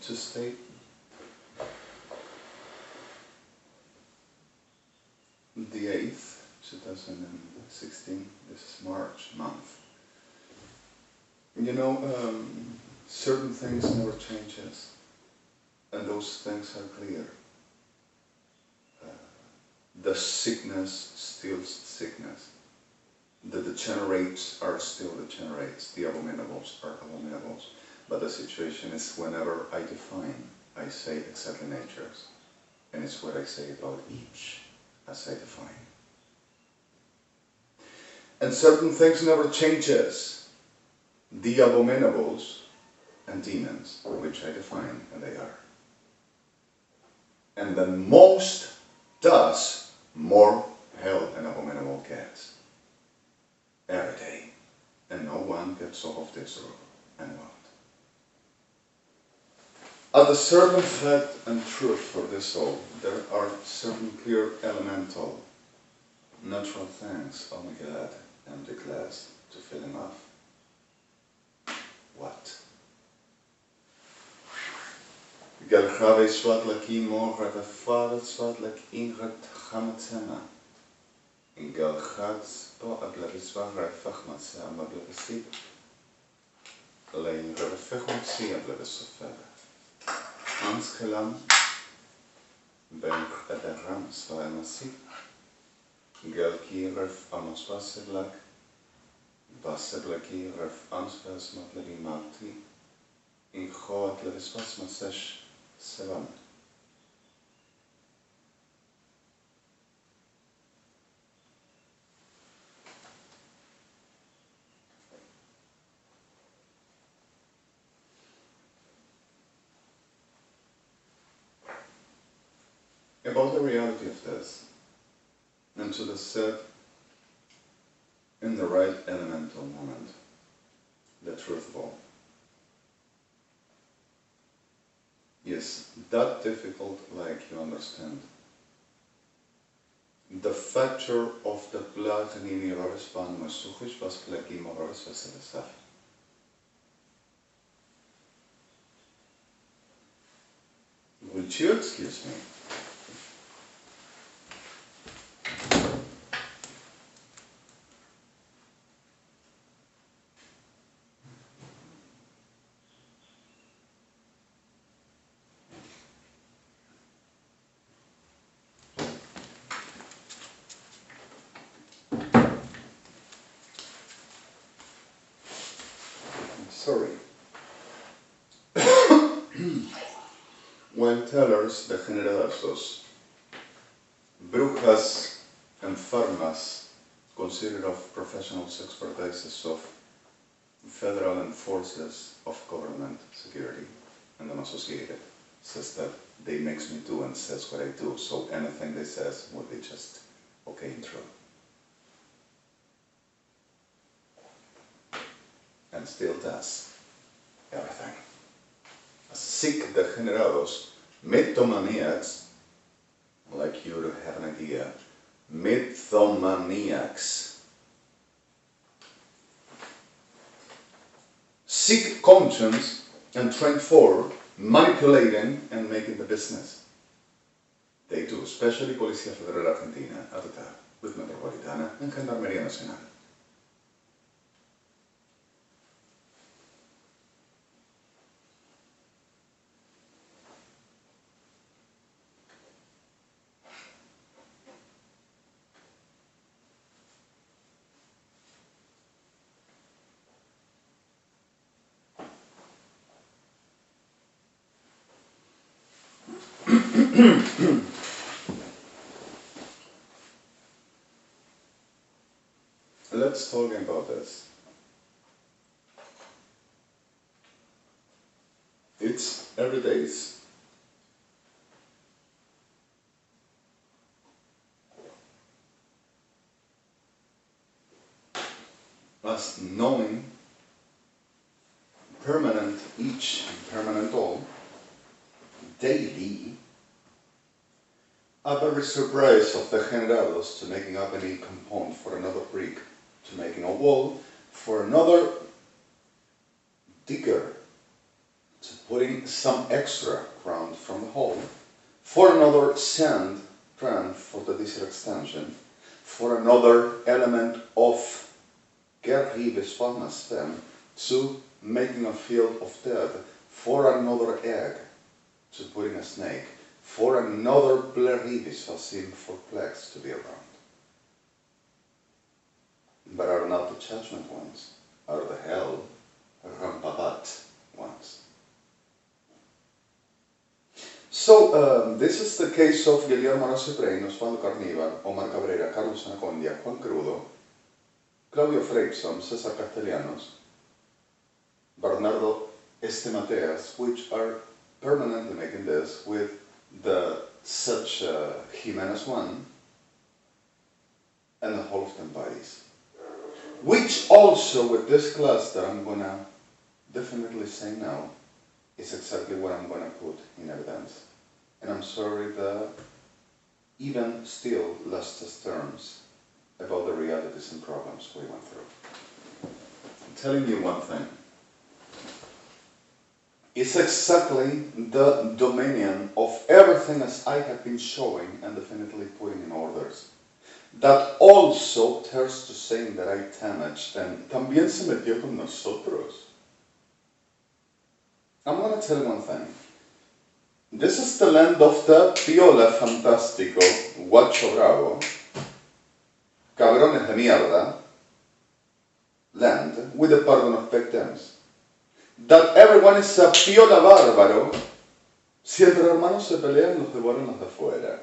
to state the 8th, 2016, this is March month. You know, certain things never changes, and those things are clear. The sickness still sickness. The degenerates are still degenerates. The abominables are abominables. But the situation is whenever I define, I say exactly natures. And it's what I say about each as I define. And certain things never changes. The abominables and demons, which I define, and they are. And then most does, more hell and abominable gets. Every day. And no one gets off this road and won't. As a certain fact and truth for this soul, there are certain clear elemental, natural things, oh my God, I'm declared to fill him up. What? Galchave swadlaki morga de fadet swadlak ingret chamatsema. In Galchats po ablaviswa refachmatse amablavisi. Lein refachmatse ablavisofere. Anskelam ben ederam swaemasi. Galki ref amaswaseblak. Baseblaki ref answasmatlevi mati. In Choat leviswasmasesh. 7. About the reality of this, and to the set in the right elemental moment, the truth of all. Is that difficult like you understand? The factor of the blood in the Ravispan Masuchish was Pleki Moravis Vasilisa. Would you excuse me? Sorry. When tellers degenerados, brujas enfermas, considered of professional expertises of federal and forces of government security, and I'm associated, says that they makes me do and says what I do, so anything they says will be just okay and true. And still does everything. Sick degenerados, mythomaniacs, like you to have an idea, mythomaniacs, sick conscience and trained for manipulating and making the business. They do, especially Policía Federal Argentina, at the time, with Metropolitana and Gendarmería Nacional. Let's talk about this. It's every day's. As knowing permanent each and permanent all, daily, a very surprise of the generados to making up any component for another brick, to making a wall, for another digger, to putting some extra ground from the whole, for another sand trend for the DC extension, for another element of Gerhibes Palma stem to making a field of death, for another egg to putting a snake, for another Bleribis facim for plagues to be around. But are not the judgment ones, are the hell, Rampabat ones. So, this is the case of Guillermo Arce-Brain, Osvaldo Carnival, Omar Cabrera, Carlos Anacondia, Juan Crudo, Claudio Freipson, Cesar Castellanos, Bernardo Estemateas, which are permanently making this with the such Jimenez one, and the whole of them bodies. Which also with this class that I'm gonna definitely say now is exactly what I'm gonna put in evidence. And I'm sorry that even still lost us terms about the realities and problems we went through. I'm telling you one thing. It's exactly the dominion of everything as I have been showing and definitely putting in orders. That also turns to saying that I damaged and también se metió con nosotros. I'm going to tell you one thing. This is the land of the piola fantástico, guacho bravo, cabrones de mierda, land with the pardon of victims. That everyone is a piola bárbaro, si entre hermanos se pelean, los devoran los de afuera.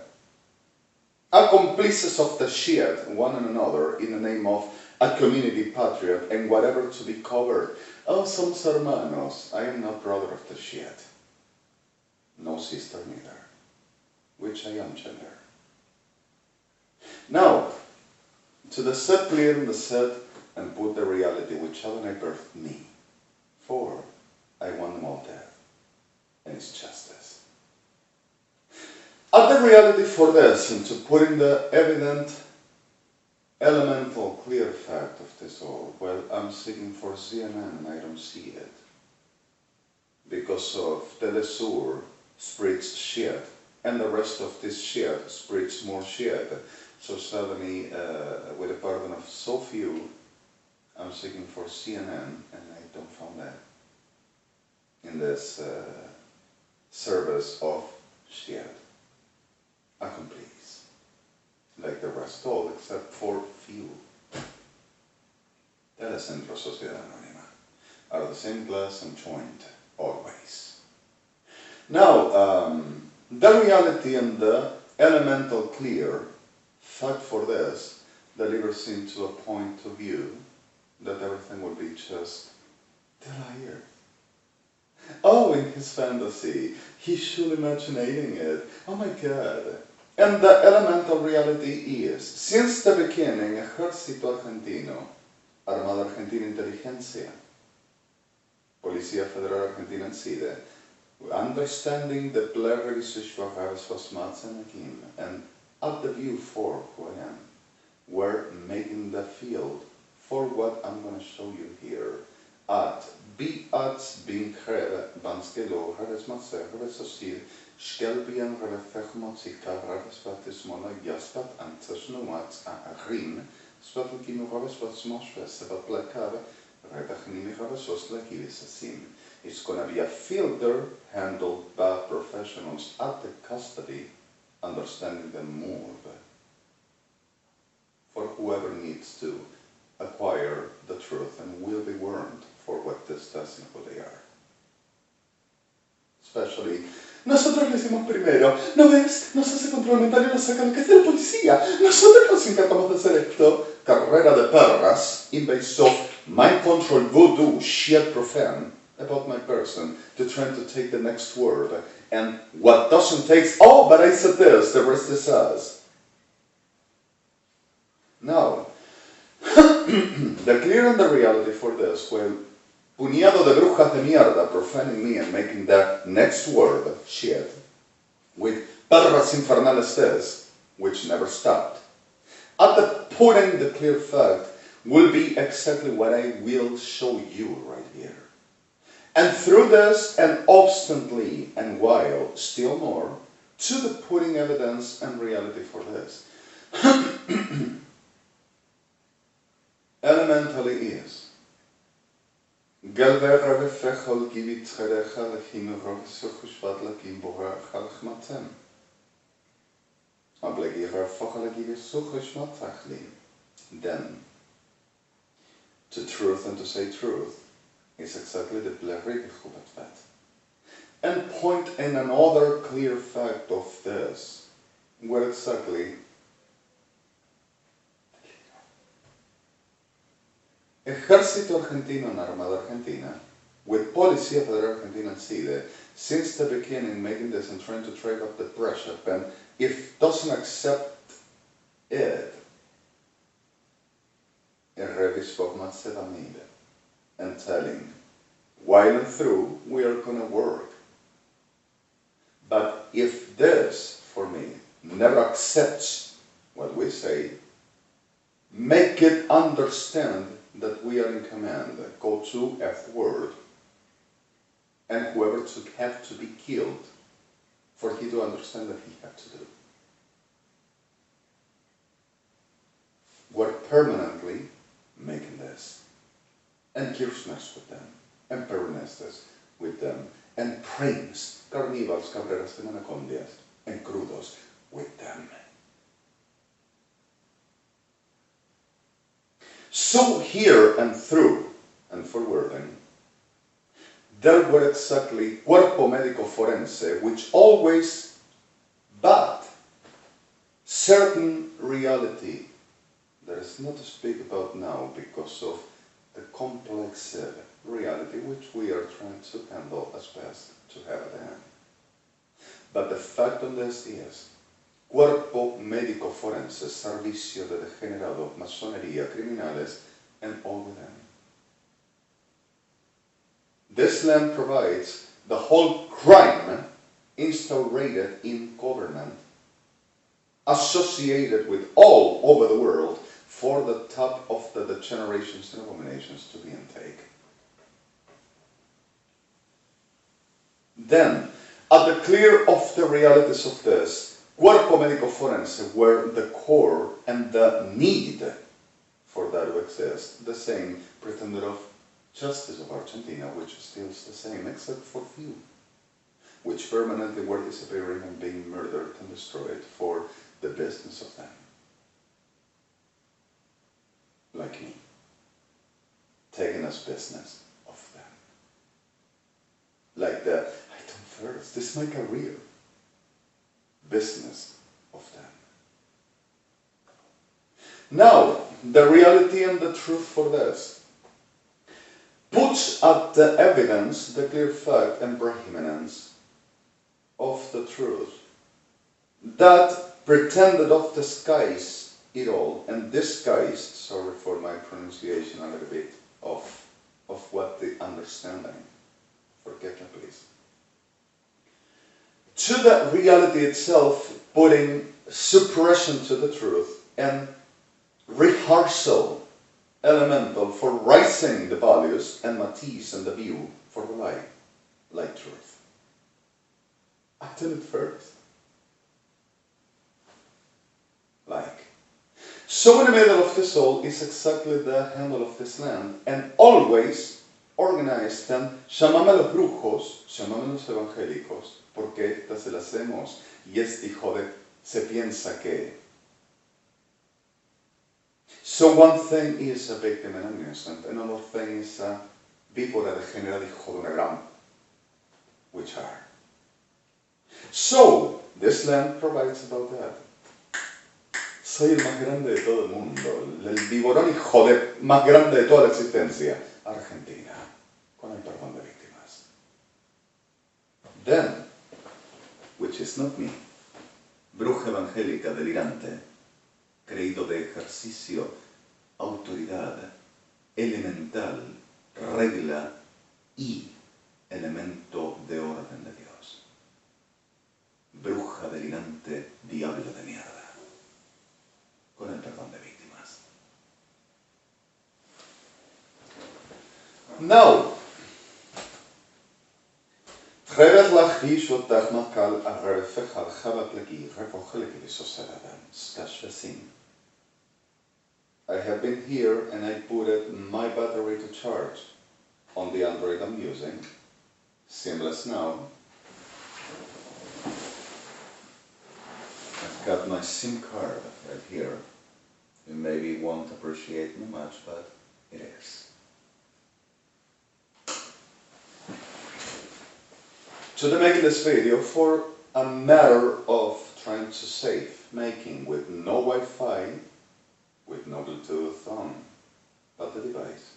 Accomplices of the shit, one and another, in the name of a community patriot and whatever to be covered. Oh, somos hermanos. I am not brother of the shit. No sister neither. Which I am gender. Now, to the set clear in the set and put the reality which Adonai birthed me. For I want them all dead. And it's justice. Add the reality for this and to put in the evident, elemental, clear fact of this all. Well, I'm seeking for CNN and I don't see it. Because of the LESE spreads shit. And the rest of this shit spreads more shit. So suddenly, with the pardon of so few, I'm seeking for CNN and I don't find that in this service of shit. Accomplice. Like the rest all, except for few. Telecentro Sociedad Anónima are the same class and joint always. Now, the reality and the elemental clear fact for this delivers into a point of view that everything will be just the liar. Oh, in his fantasy, he's surely imaginating it. Oh my God. And the elemental reality is, since the beginning, Ejército Argentino, Armada Argentina Inteligencia, Policía Federal Argentina SIDE, understanding the pluralism and at the view for who I am, we're making the field for what I'm going to show you here. At being heard, Banskelo, Heresmasse, Heresosir, Skelbian, Relefechmotzika, Radespatismona, Jaspat, Antesnuats, Rin, Spatlkino, Ravespatsmoshes, Sebatlakave, Redachnimi, Ravesoslekivisasim. It's going to be a filter handled by professionals at the custody, understanding the move for whoever needs to acquire the truth and will be warned for what this does and who they are. Especially, nosotros lo hicimos primero, ¿no ves? Nos hace control mental y nos saca lo que es de la policía. Nosotros nos encargamos de hacer esto. Carrera de perras, in base of mind control voodoo, shit profane about my person, to try to take the next word. And what doesn't take, oh, but I said this, the rest is us. Now, the clear and the reality for this, well, puñado de brujas de mierda profaning me and making that next word, shit, with perras infernales this, which never stopped. At the putting the clear fact will be exactly what I will show you right here. And through this, and obstinately, and while, still more, to the putting evidence and reality for this. Elementally is. Gelvera fechol givit cherecha lechimurov suchushvat lakim boha chalchmatem. Ablegira fochal givit suchushvat tachlim. Then, to truth and to say truth is exactly the blerige chubatvat. And point in another clear fact of this, where exactly Ejército Argentino and Armada Argentina, with Policía Federal Argentina and SIDE, since the beginning making this and trying to trade off the pressure, and if doesn't accept it, and telling, while and through, we are going to work. But if this, for me, never accepts what we say, make it understand that we are in command. Go to F word, and whoever have to be killed, for he to understand that he had to do. We're permanently making this, and Kirchner's with them, and Peronistas with them, and Prince, Carnivals, Cabreras de Manacondias, and Crudos with them. So here and through and forwarding, there were exactly cuerpo médico forense, which always, but certain reality there is not to speak about now because of the complex reality which we are trying to handle as best to have at hand. But the fact on this is, cuerpo médico forense, servicio de degenerado, masonería, criminales, and all of them. This land provides the whole crime instaurated in government, associated with all over the world, for the top of the degenerations and abominations to be intake. Then, at the clear of the realities of this, cuerpo médico forense, where the core and the need for that to exist, the same pretender of justice of Argentina, which is still the same, except for few, which permanently were disappearing and being murdered and destroyed for the business of them. Like me, taking as business of them. Like the, I don't first, this is my career, business of them. Now, the reality and the truth for this puts at the evidence the clear fact and preeminence of the truth that pretended of disguise it all, and disguised, sorry for my pronunciation a little bit, of what the understanding, forget me please, to the reality itself, putting suppression to the truth and rehearsal elemental for rising the values and matiz and the view for the lie, like truth. I tell it first. Like. So in the middle of the soul is exactly the handle of this land, and always organized and llamame a los brujos, llamame a los evangélicos, porque estas se las hacemos, y este hijo de se piensa que. So one thing is a victim and an innocent, another thing is a víbora degenerada hijo de una gran, which are. So, this land provides about that. Soy el más grande de todo el mundo, el viborón hijo de más grande de toda la existencia, Argentina, con el perdón de víctimas. Then, which is not me, bruja evangélica delirante, creído de ejercicio, autoridad, elemental, regla y elemento de orden de Dios. Bruja delirante, diablo de mierda. Con el perdón de víctimas. Now, Reverlachis och dagmakal arrefechal chavaplegi revochelikis oseladan skashvesin. I have been here and I put my battery to charge on the Android I'm using. Seamless now. I've got my SIM card right here. You maybe won't appreciate me much, but it is. Today making this video for a matter of trying to save, making with no Wi-Fi, with no Bluetooth on, but the device.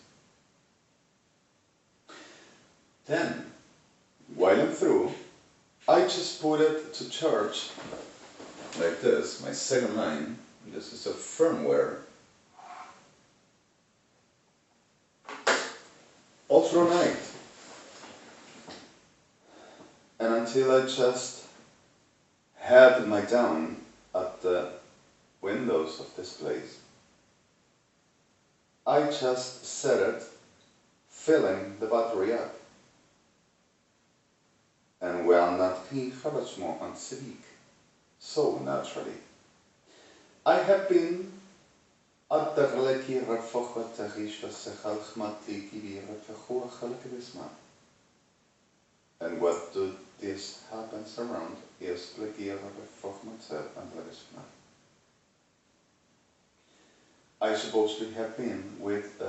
Then, while I'm through, I just put it to charge like this, my second line. This is a firmware. All through night. And until I just had my down at the windows of this place, I just set it, filling the battery up. And we are not here and civic, so naturally. I have been at the releki refocha tarisha sechal chmatli kivi refechua chalakibisma. And what do this happens around is pleki refoch matzev and legisma. I supposedly have been with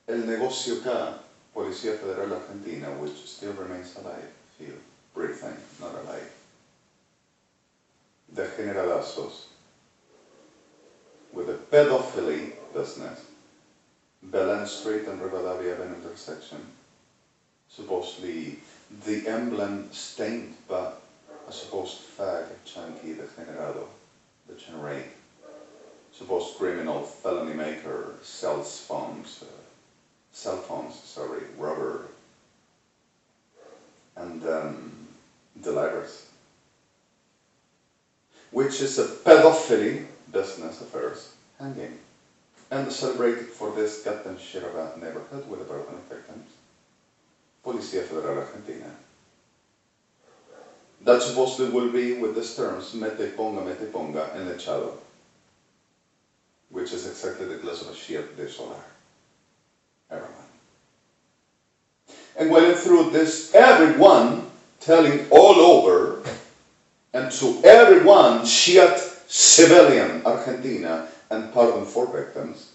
El Negocio K, Policía Federal Argentina, which still remains alive, feel breathing, not alive. DEGENERATIONS, with the pedophily business, Belen Street and Rivadavia Avenue intersection, supposedly the emblem stained by a supposed fag, chunky, degenerado, degenerate, supposed criminal, felony maker, cell phones, rubber, and delivers, which is a pedophily business affairs hanging, and celebrated for this goddamn shit about neighborhood with the burden of victims, Policía Federal Argentina. That supposedly will be with these terms, mete ponga, enlechado, which is exactly the glass of a shit de solar. Everyone. And while through this, everyone telling all over, and to everyone, shit civilian Argentina, and pardon for victims,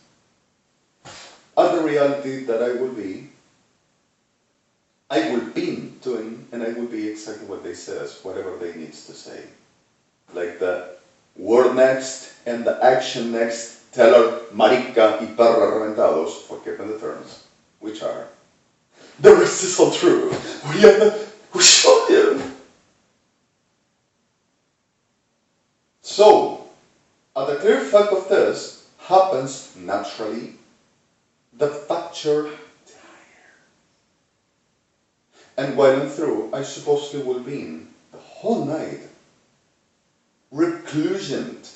at the reality that I will be doing, and I will be exactly what they says, whatever they needs to say. Like the word next and the action next, teller, marica, y perra reventados, forgiven the terms, which are, the rest is all true. We showed you. So, the clear fact of this happens naturally, the factor. And while I'm through, I supposedly will be in the whole night reclusioned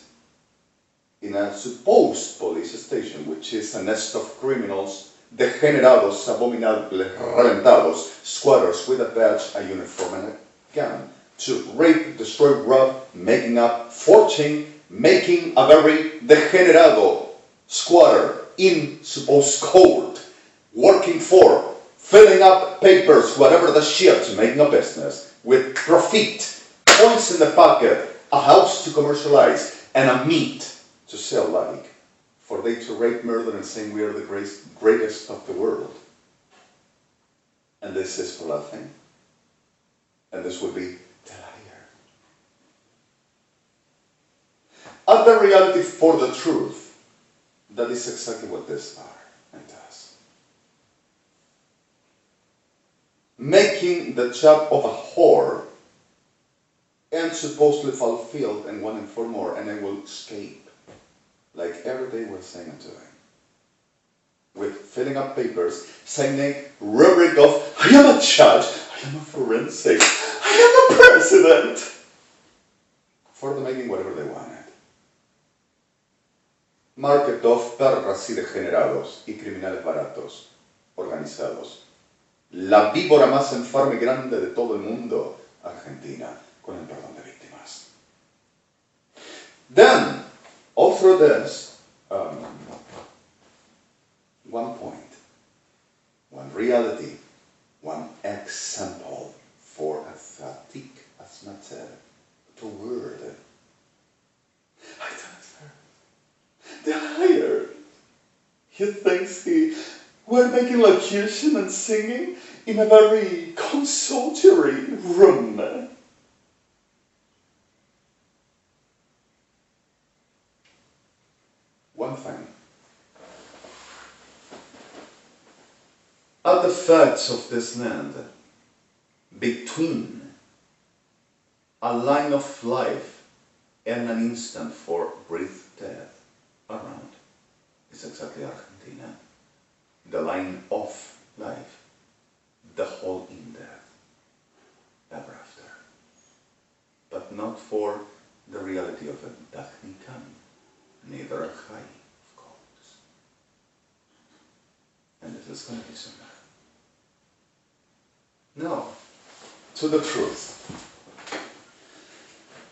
in a supposed police station, which is a nest of criminals, degenerados, abominables, reventados, squatters with a badge, a uniform, and a gun, to rape, destroy, rob, making up, forging, making a very degenerado squatter in supposed court, working for, filling up papers, whatever the shit, making a business, with profit, points in the pocket, a house to commercialize, and a meat to sell like, for they to rape, murder, and saying we are the greatest of the world. And this is for nothing. And this would be the liar. At the reality for the truth, that is exactly what this are and does. Making the job of a whore and supposedly fulfilled and wanting for more, and I will escape, like every day we're saying and doing, with filling up papers, signing rubric of I am a judge, I am a forensic, I am a president, for the making whatever they wanted. Market of perras y degenerados y criminales baratos, organizados, la víbora más enferma y grande de todo el mundo, Argentina, con el perdón de víctimas. Then, all through this, one point, one reality, one example for a fatigue as matter to word. I don't know. The liar. He thinks we're making locution and singing in a very consultory room. One thing. At the facts of this land, between a line of life and an instant for brief death around, is exactly Argentina. The line of life, the whole in death, ever after. But not for the reality of a technican, neither a high, of course. And this is going to be sooner. No, to the truth.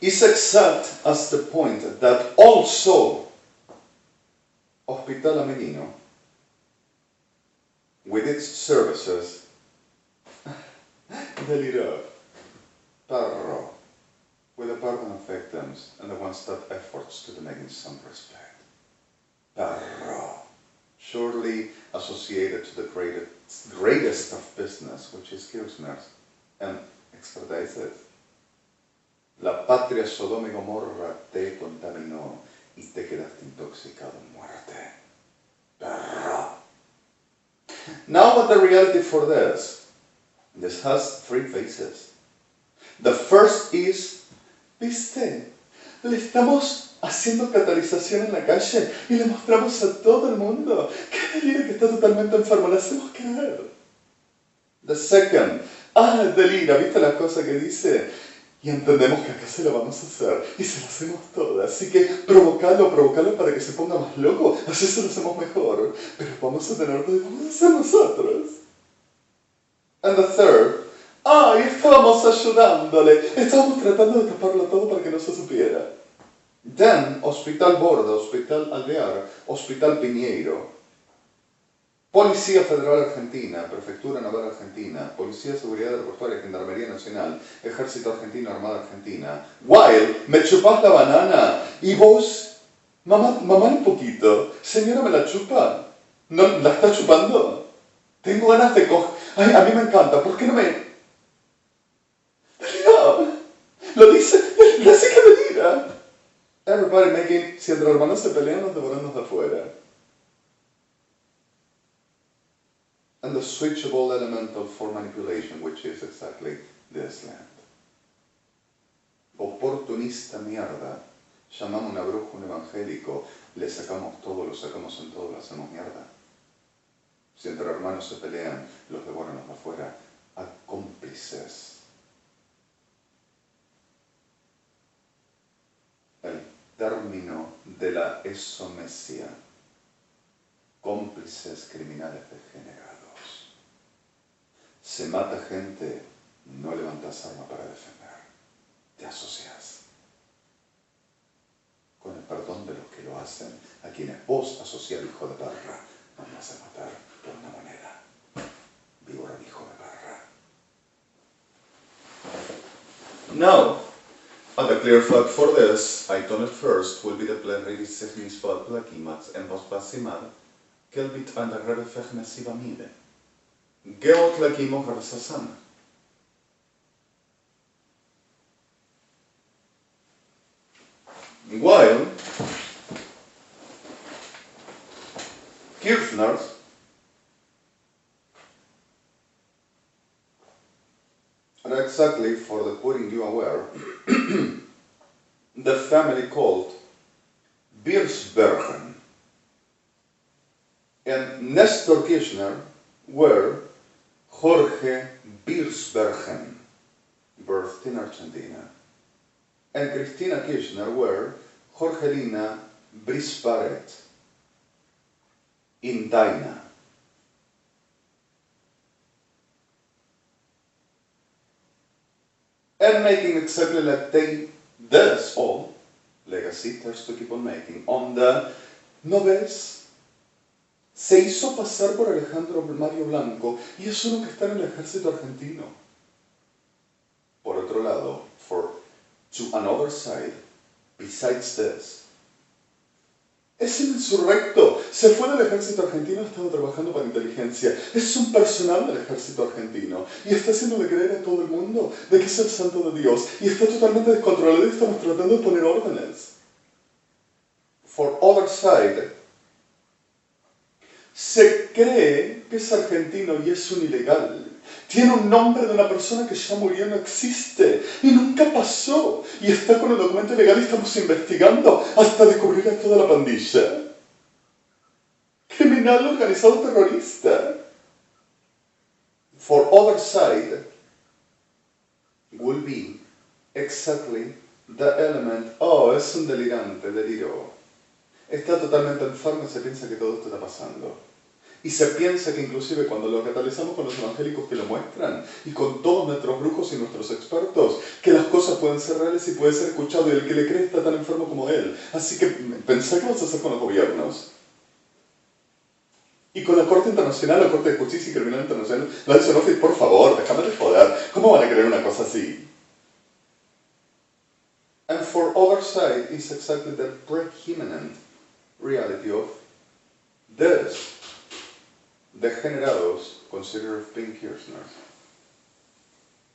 Is exact as the point that also Hospital Amelino, with its services, delivered Perro, with the burden of victims and the one-step efforts to deny in some respect. Perro, surely associated to the greatest of business, which is Kirchner's, and extradited. La patria Sodoma y Gomorra te contaminó y te quedaste intoxicado en muerte. Perro. Now what the reality for this? This has three phases. The first is, ¿viste? Le estamos haciendo catalización en la calle y le mostramos a todo el mundo que Delira que está totalmente enfermo, le hacemos creer. The second, Delira, ¿viste la cosa que dice? Y entendemos que acá se lo vamos a hacer y se lo hacemos todas. Así que provocalo para que se ponga más loco, así se lo hacemos mejor. Pero vamos a hacer nosotros. And the third, y estábamos ayudándole, estábamos tratando de taparlo todo para que no se supiera. Then, Hospital Borda, Hospital Alvear, Hospital Piñeiro, Policía Federal Argentina, Prefectura Naval Argentina, Policía de Seguridad Aeroportuaria, Gendarmería Nacional, Ejército Argentino, Armada Argentina. While, me chupás la banana y vos, mamá un poquito, señora, ¿me la chupa? ¿No la está chupando? Tengo ganas de coger. Ay, a mí me encanta, ¿por qué no me...? Delira, lo dice que delira. Everybody making, si entre hermanos se pelean, nos devoramos de afuera. And the switchable elemental for manipulation, which is exactly this land. Oportunista mierda, llamamos una bruja un evangélico, le sacamos todo, lo sacamos en todo, lo hacemos mierda. Si entre hermanos se pelean, los devoran los de afuera, a cómplices. El término de la esomesia, cómplices criminales degenerados. Se mata gente, no levantas arma para defender, te asocias. Con el perdón de los que lo hacen, a quienes vos asociar hijo de perra, no me vas a matar por una moneda. Víbora, hijo de perra. Now, the clear fact for this, item first, will be the plenary signified plakimats en vos pasimad, kelbit an der refechnesiva mide. Geot lakimo harsasan. While Kirchner's are exactly for the putting you aware, the family called Birsbergen and Nestor Kirchner were Jorge Birsbergen, birthed in Argentina, and Cristina Kirchner were Jorgelina Brisparet in Daina. and making exactly like this all legacy tries to keep on making on the ¿no ves? Se hizo pasar por Alejandro Mario Blanco y es uno que está en el ejército argentino. Por otro lado, to another side, besides this, es un insurrecto, se fue del ejército argentino, ha estado trabajando para inteligencia, es un personal del ejército argentino y está haciéndole creer a todo el mundo de que es el santo de Dios y está totalmente descontrolado y estamos tratando de poner órdenes. For other side, se cree que es argentino y es un ilegal. Tiene un nombre de una persona que ya murió, no existe y nunca pasó. Y está con el documento ilegal y estamos investigando hasta descubrir a toda la pandilla. Criminal organizado terrorista. For other side will be exactly the element, oh, es un delirante, deliró. Está totalmente enfermo y se piensa que todo esto está pasando. Y se piensa que inclusive cuando lo catalizamos con los evangélicos que lo muestran y con todos nuestros brujos y nuestros expertos, que las cosas pueden ser reales y puede ser escuchado y el que le cree está tan enfermo como él. Así que pensá qué vas a hacer con los gobiernos. Y con la Corte Internacional, la Corte de Justicia y Criminal Internacional, la dice, no, por favor, déjame de joder. ¿Cómo van a creer una cosa así? And for other side is exactly the preeminent reality of this. Degenerados, consider being Kirchner,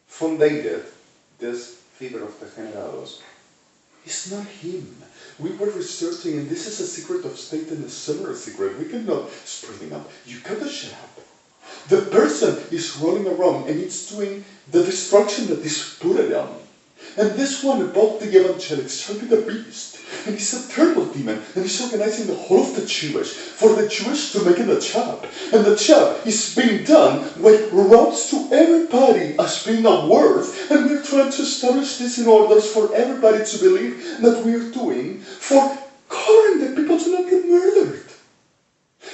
fundated this figure of degenerados. It's not him. We were researching, and this is a secret of state and a similar secret. We cannot spreading up. You gotta shut up. The person is rolling around, and it's doing the destruction that is put it on. And this one above the evangelics shall be the beast. And he's a terrible demon. And he's organizing the whole of the Jewish for the Jewish to make it a job. And the job is being done with routes to everybody as being a worth. And we're trying to establish this in orders for everybody to believe that we're doing for covering the people to not get murdered.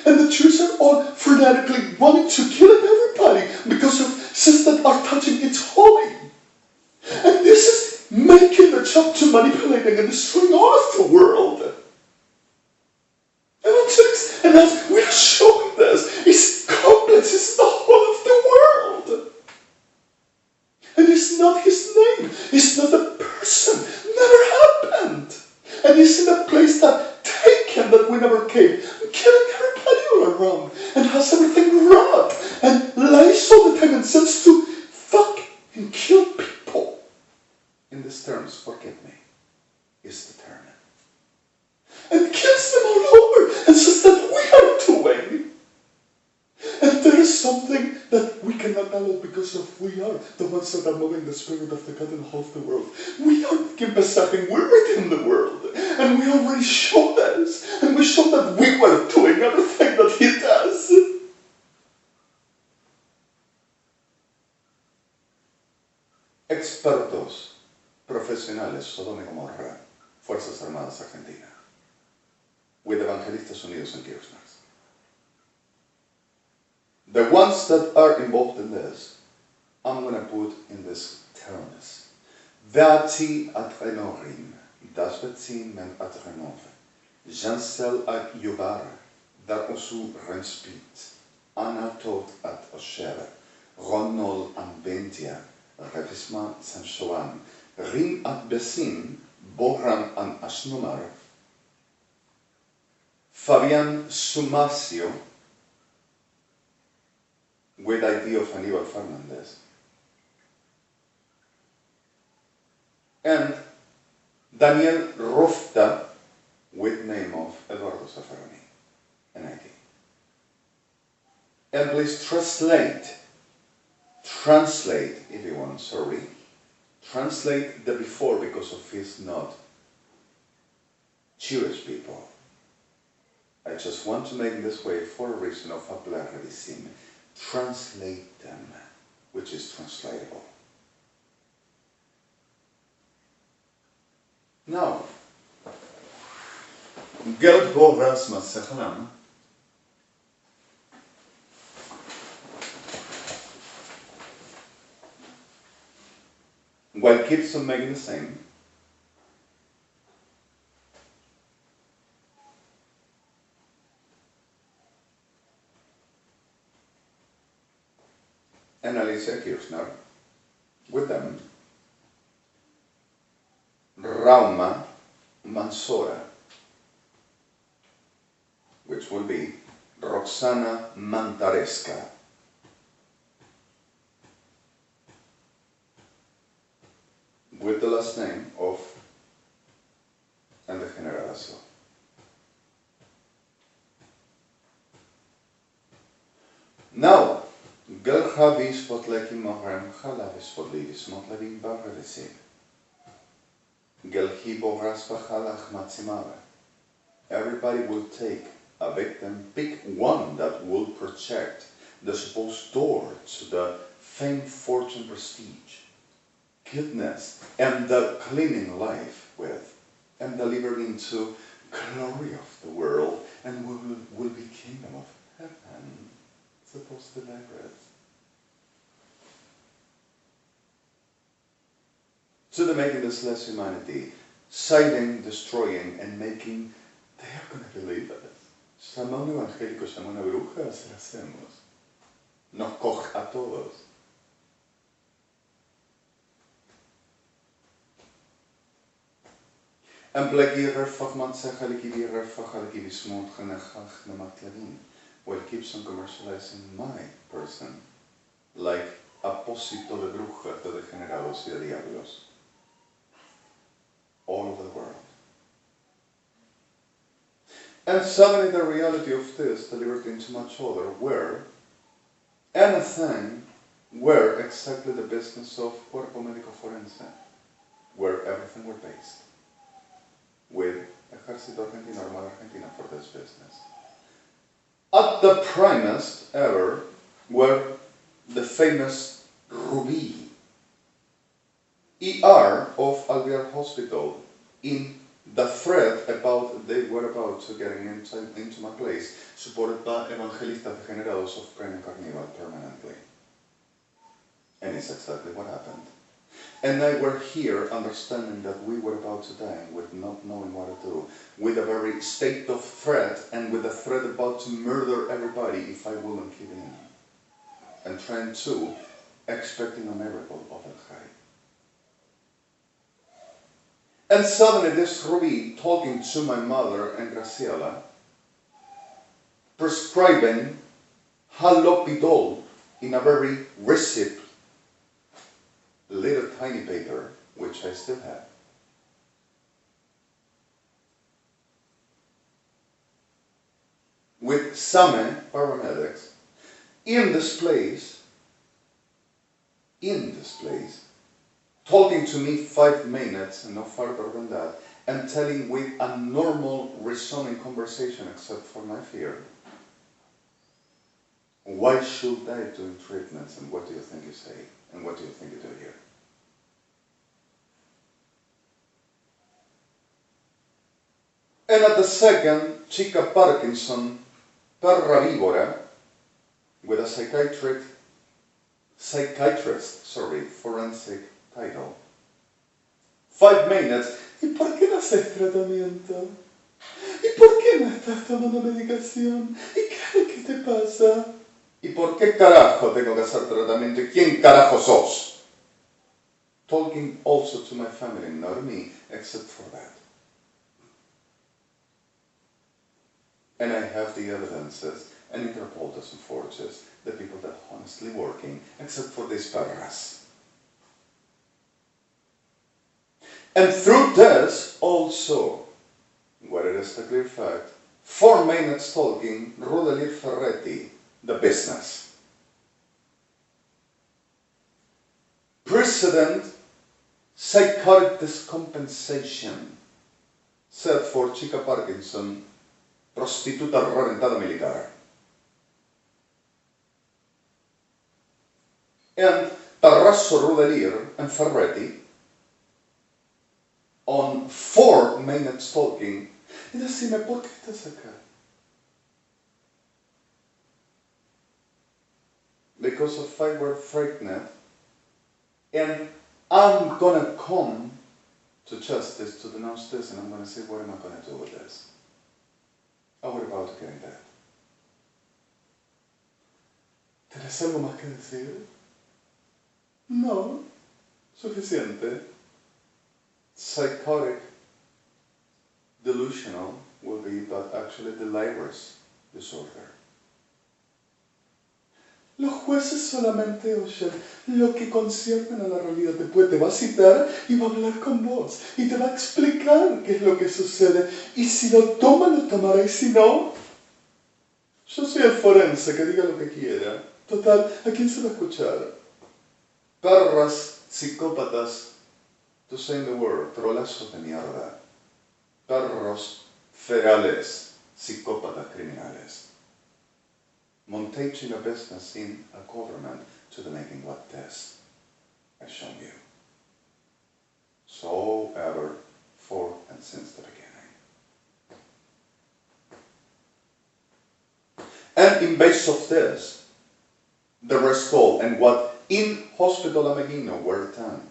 And the Jews are all fanatically wanting to kill everybody because of sins that are touching it's holy. And this is making the job to manipulating and destroying all of the world. And as we're showing this, it's complex, it's the whole of the world. And it's not his name, it's not a person, never happened. And he's in a place that taken that we never came, killing everybody all around, and has everything rot, and lies all the time and sends to fuck and kill people. In these terms, forgive me, is the term. And kills them all over and says that we are doing. And there is something that we cannot know because of we are the ones that are moving the spirit of the God in the whole of the world. We are Kimpesaching, we're within the world. And we already showed this. And we showed that we were doing everything that he does. Expertos. Profesionales, Sodom y Gomorra, Fuerzas Armadas Argentina, with Evangelistas Unidos and Kirchners. The ones that are involved in this, I'm going to put in these terms. Vati at Renorim, das Betzin men at Renov, Jansel at Yubar, dar Osu Renspit, Anatot at Osher, Ronol and Bentia, Revisma San Shoan, Rim at Besin, Bogram and Ashnumar, Fabian Sumacio, with idea of Aníbal Fernandez, and Daniel Rofta, with name of Eduardo Zaffaroni, NIT. And please translate, if you want, sorry. Translate the before because of his not Jewish people. I just want to make this way for a reason of applaudissim. Translate them, which is translatable. Now, Gerd Bo Rasmus Sechalam. while keeps on making the same. And Alicia Kirchner with them. Rauma Mansora, which will be Roxana Mantaresca. With the last name of and the generazo. Now, Gel Havis Potleki Mohrem Halavis Podlivis Motlevin Barrevisib. Gel Hibo Raspachalach Matsimave. Everybody will take a victim, pick one that will project the supposed door to the fame, fortune, prestige, goodness, and the cleaning life with, and deliver into glory of the world, and will be kingdom of heaven. Supposed to deliver it. So they're making this less humanity, citing, destroying, and making, they are going to believe it. Llamar un evangélico, llamar una bruja, así lo hacemos. Nos coge a todos. En plekje refach matzechaliki die refachaliki vismot genechach nematlevin. Well, keeps on commercializing my person like apósito de brujas, de degenerados y de diablos all over the world. And suddenly the reality of this delivered into much other, where anything were exactly the business of Cuerpo Médico Forense, where everything were based, with Ejército Argentino, Armada Argentina for this business. At the primest ever were the famous Ruby ER of Alvear Hospital in the threat about they were about to getting into my place, supported by evangelistas degenerados of Premio Carnival permanently. And it's exactly what happened. And they were here understanding that we were about to die with not knowing what to do, with a very state of threat and with a threat about to murder everybody if I wouldn't give in. And trying to, expecting a miracle of El Chai. And suddenly this Ruby talking to my mother and Graciela, prescribing halopidol in a very receipt, little tiny paper, which I still have. With some paramedics in this place, talking to me 5 minutes and no further than that, and telling with a normal reasoning conversation except for my fear, why should I do treatments and what do you think you say and what do you think you do here? And at the second, Chica Parkinson, perra víbora, with a psychiatrist, forensic title. 5 minutes. ¿Y por qué no haces tratamiento? ¿Y por qué no estás tomando medicación? ¿Y qué es lo que te pasa? ¿Y por qué carajo tengo que hacer tratamiento? ¿Y quién carajo sos? Talking also to my family, not me, except for that. And I have the evidences, and Interpol doesn't forges the people that are honestly working, except for these perras. And through this, also, what it is the clear fact, 4 minutes talking, Rudelir Ferretti, the business. Precedent, psychotic discompensation, said for Chica Parkinson, prostituta reventada militar. And Tarrasso, Rudelir, and Ferretti, on 4 minutes talking, y decime, ¿por qué estás acá? Because of I were frightened, and I'm going to come to justice to denounce this, and I'm going to say, what am I going to do with this? Oh, we're about to get in that. ¿Tienes algo más que decir? No. Suficiente. Psychotic, delusional will be that actually delivers disorder. Los jueces solamente oyen lo que concierne a la realidad. Después te va a citar y va a hablar con vos y te va a explicar qué es lo que sucede. Y si lo toma, lo tomará. Y si no, yo soy el forense, que diga lo que quiera. Total, ¿a quién se va a escuchar? Perras, psicópatas, to say the word, trolazos de mierda. Perros ferales, psicópatas criminales. Montaging a business in a government to the making what this has shown you. So ever, for and since the beginning. And in base of this, the rest all, and what in Hospital Ameghino were done,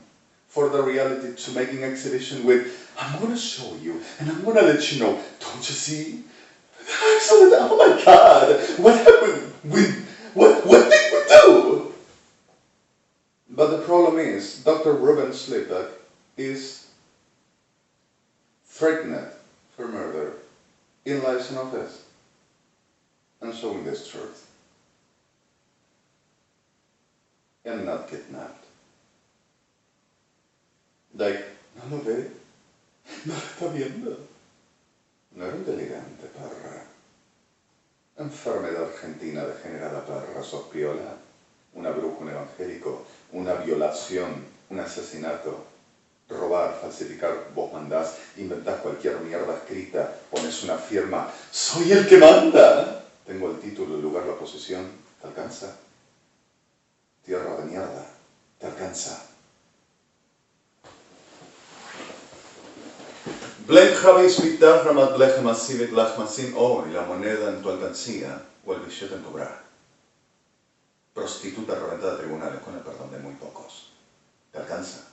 for the reality to making exhibition with, I'm going to show you, and I'm going to let you know, don't you see? Oh my God, what happened? What did we do? But the problem is, Dr. Ruben Slipak is threatened for murder in license office and showing this truth. And not kidnapped. Like, no lo ve, no lo está viendo. No era un delirante, perra. Enfermedad argentina degenerada, perra, sos piola. Una bruja, un evangélico, una violación, un asesinato. Robar, falsificar, vos mandás, inventás cualquier mierda escrita, pones una firma. ¡Soy el que manda! Tengo el título, el lugar, la posición. ¿Te alcanza? Tierra de mierda. ¿Te alcanza? Blank habéis vitar ramat lechem asivit lachmasim hoy, la moneda en tu alcancía o el billete en tu bra. Prostituta reventada de tribunales con el perdón de muy pocos. ¿Te alcanza?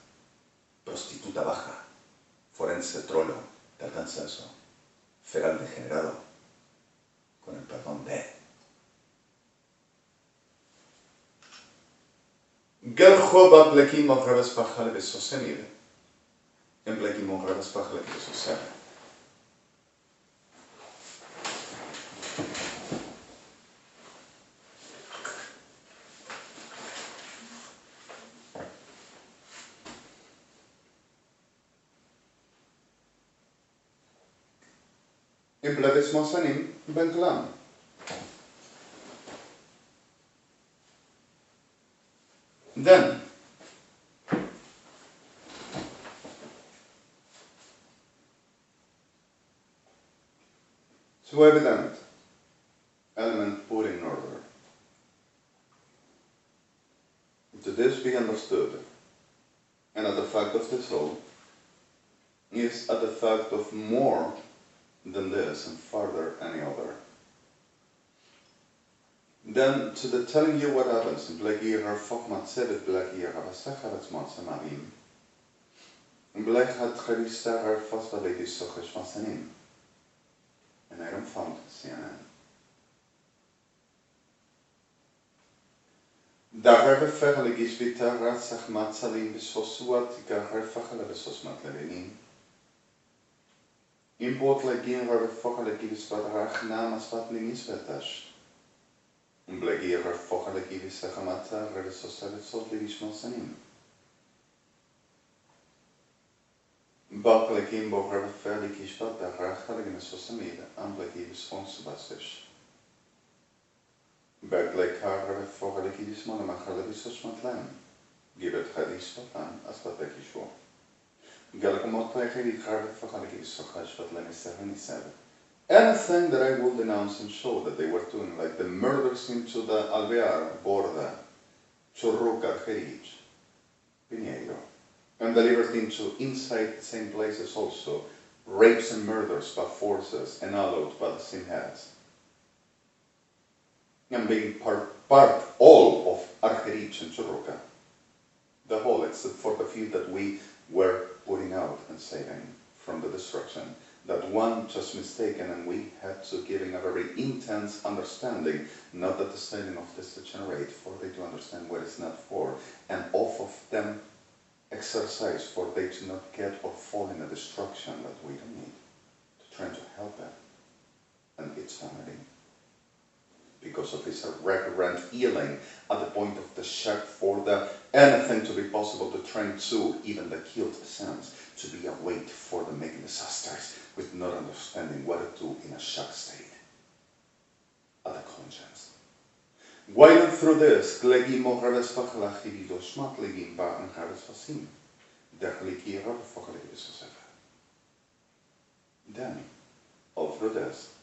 Prostituta baja, forense trolo. ¿Te alcanza eso? Feral degenerado con el perdón de. Gercho bat blekim mochreves pachale besosemir. En blekim mochreves pachale besosemir. En bledes mosanim ben klam. Then, so evident element put in order. To this be understood, and at the fact of the soul, is at the fact of more than this and further any other. Then, to the telling you what happens in Blagi Rafok Matsebet Blagi Ravasachavats Matsamavim, Blechat Charista Rafosvaleti Sochesh Masanim. And I don't found CNN. Darreve Ferlegis Vita Ratsach Matsalim Bisosuat Garfachale Besosmat Levenin. Import Legin Ravefochalekis Badrach Namas Vatlimis Vetash. Blagi Rafochalekis Sachamata Revesosavet Levish Masanim. Baklekim Bograveferlikis Badrach Halegenesosamid, Amblekis Fonsubastish. Berglekar Rafochalekis Monamachalevisos Matlam. Give it Hadis Patan Aspatekishwo. Anything that I will denounce and show that they were doing, like the murders into the Alvear, Borda, Churruca, Jerich, Piñeiro, and delivered into inside the same places also, rapes and murders by forces and allowed by the same heads. And being part all of Argerich and Churruca. The whole, except for the few that we were putting out and saving from the destruction. That one just mistaken, and we had to giving a very intense understanding, not that the saving of this degenerate, for they to understand what it's not for, and off of them exercise for they to not get or fall in a destruction that we don't need, to try to help them and its family. Because of this recurrent healing at the point of the shock for the anything to be possible to train to, even the killed sense, to be awake for the making disasters with not understanding what to do in a shock state at the conscience. While through this, glegimo reves fachlachi vidos mat legim ba and reves fasim. Derliki rev fachlachi. Then, all through this,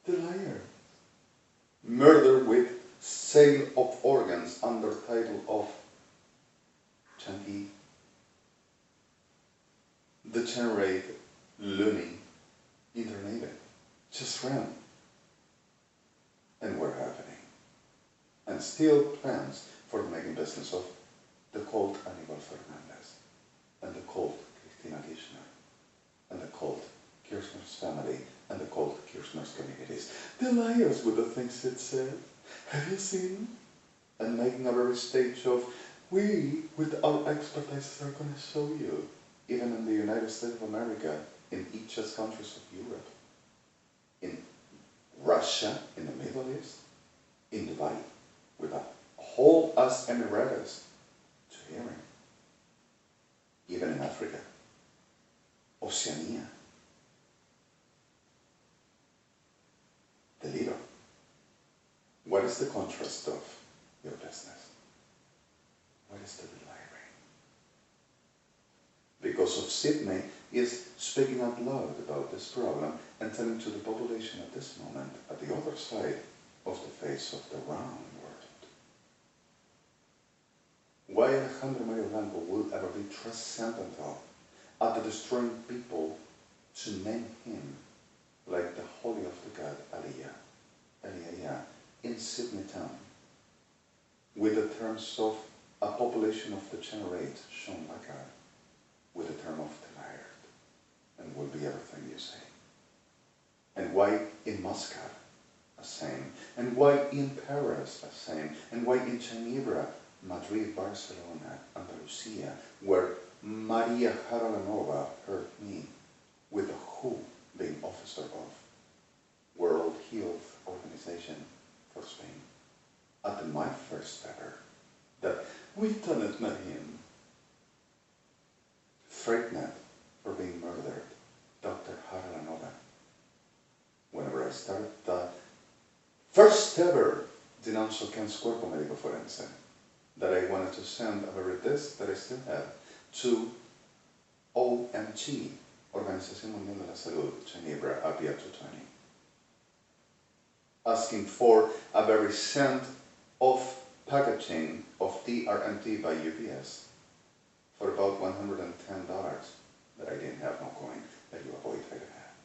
the liar. Murder with sale of organs under title of Changi, degenerate, loony, internated, just ran, and were happening, and still plans for the making business of the cult Aníbal Fernandez, and the cult Cristina Kirchner, and the cult Kirchner's family, and the cult Kirchner's communities. The liars with the things it said. Have you seen? And making a very stage of, we, with our expertise, are going to show you, even in the United States of America, in each of the countries of Europe, in Russia, in the Middle East, in Dubai, with a whole as Emirates to hearing, even in Africa, Oceania, the leader. What is the contrast of your business? What is the delivering? Because of Sydney is speaking out loud about this problem and telling to the population at this moment, at the other side of the face of the round world, why Alejandro Mario Blanco will ever be transcendental at the destroying people to name him like the holy of the god Elia, in Sydney town, with the terms of a population of degenerate shown by God, with the term of delivered, and will be everything you say. And why in Muscat a same, and why in Paris a same, and why in Ginebra, Madrid, Barcelona, Andalusia, where Maria Jaralanova heard me, with the WHO being officer of World Health Organization for Spain, at my first ever, that we done it, not him, threatened for being murdered, Dr. Jaralanova. Whenever I started the first ever denuncio against Cuerpo Médico Forense, that I wanted to send a very disc that I still have to OMG, Organización Mundial de la Salud, Ginebra, APIA 220, asking for a very cent of packaging of TRMT by UPS for about $110 that I didn't have no coin, that you avoid I don't have.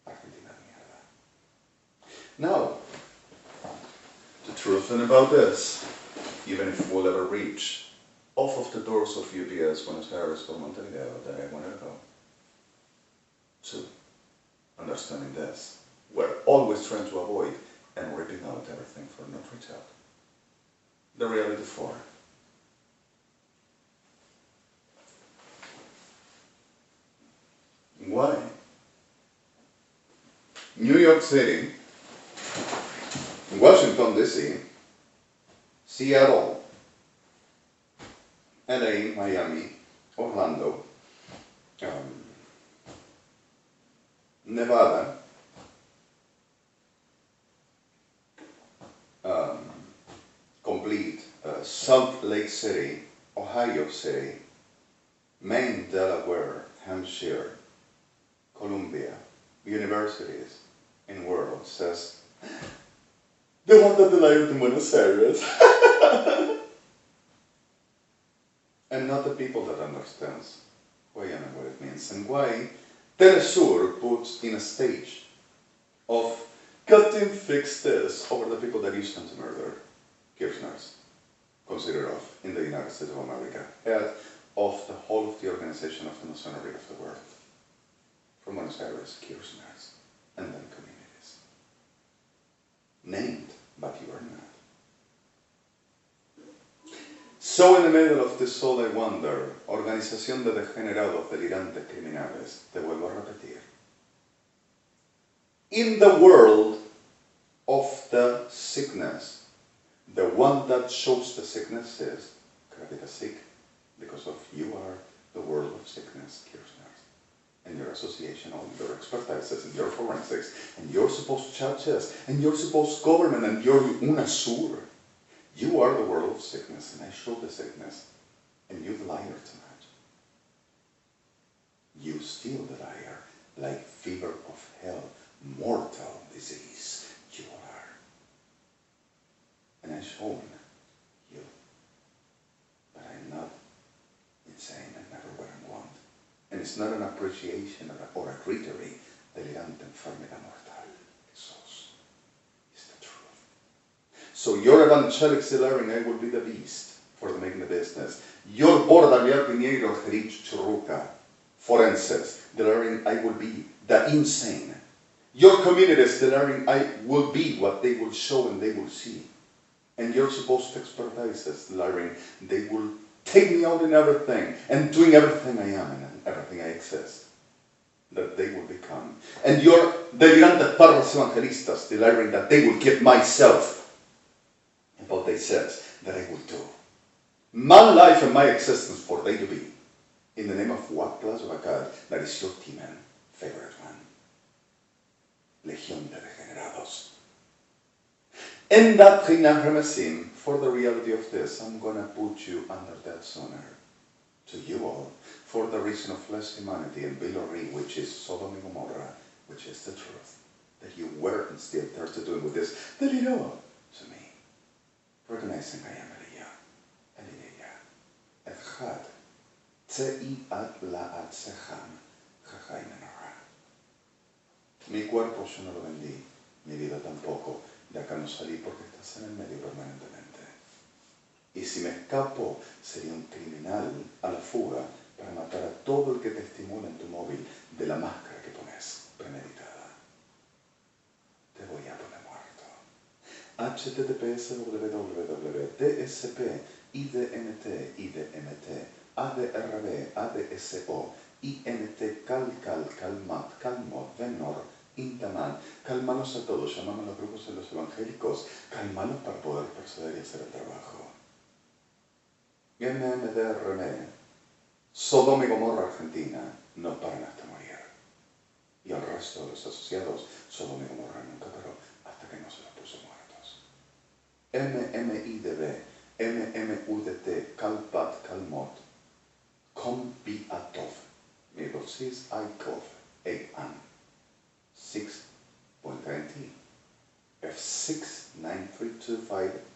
Argentina mierda. Now, the truth thing about this, even if we'll ever reach off of the doors of UPS, Buenos Aires, or Montevideo, that I wanted to go, to understanding this, we're always trying to avoid and ripping out everything for not reach out. The reality for. Why? New York City, Washington DC, Seattle, LA, Miami, Orlando, Nevada, complete Salt Lake City, Ohio City, Maine, Delaware, Hampshire, Columbia, universities in the world says, they want that delivered in Buenos Aires. And not the people that understands why and what it means, and why Telesur puts in a stage of cutting fix this over the people that used them to murder Kirchner's considered of in the United States of America, head of the whole of the organization of the Masonry of the world, from Buenos Aires, Kirchner's, and then communities. Named, but you are not. So in the middle of this all I wonder, organización de degenerados, delirantes, criminales, te vuelvo a repetir. In the world of the sickness, the one that shows the sickness is gravita sick, because of you are the world of sickness, Kirchner's, and your association, all your expertises, and your forensics, and your supposed churches, and your supposed government, and your UNASUR. You are the world of sickness, and I show the sickness, and you the liar tonight. You steal the liar, like fever of hell, mortal disease, you are. And I show you, but I'm not insane and never what I want. And it's not an appreciation or a gritery, delirante, enfermedad mortal. Jesús is the truth. So your evangelics declaring I will be the beast for the making the business. Your Bordalier Piñeiro Jerich Churruca, forenses, declaring I will be the insane. Your communities declaring I will be what they will show and they will see. And your supposed expertises declaring they will take me out in everything and doing everything I am and everything I exist, that they will become. And your delirantes parras evangelistas declaring that they will give myself and what they said that I will do. My life and my existence for they to be. In the name of what class of a God that is your team and favorite one. Legión de Degenerados. In that Remesim, for the reality of this, I'm going to put you under that sooner. To you all, for the reason of less humanity and Bilori, which is Sodom and Gomorrah, which is the truth, that you were and still there to do with this, deliró to me, recognizing I am Elia, Echad, Tei'at la'at secham, Chachai menorah. Mi cuerpo yo no lo vendí, mi vida tampoco, de acá no salí porque estás en el medio permanentemente. Y si me escapo, sería un criminal a la fuga para matar a todo el que te estimula en tu móvil de la máscara que pones premeditada. Te voy a poner muerto. https www.dsp idnt adrb adso int calmat calmot venor intaman. Calmanos a todos, llamamos a los grupos de los evangélicos, calmanos para poder proceder y hacer el trabajo. MMDRM, Sodoma y Gomorra Argentina, no paran hasta morir. Y el resto de los asociados, Sodoma y Gomorra nunca paró hasta que no se los puso muertos. MMIDB, MMUDT, Calpat, Calmot, Combiatov, Mirosis, Aikov, Eian, 6.20, F69325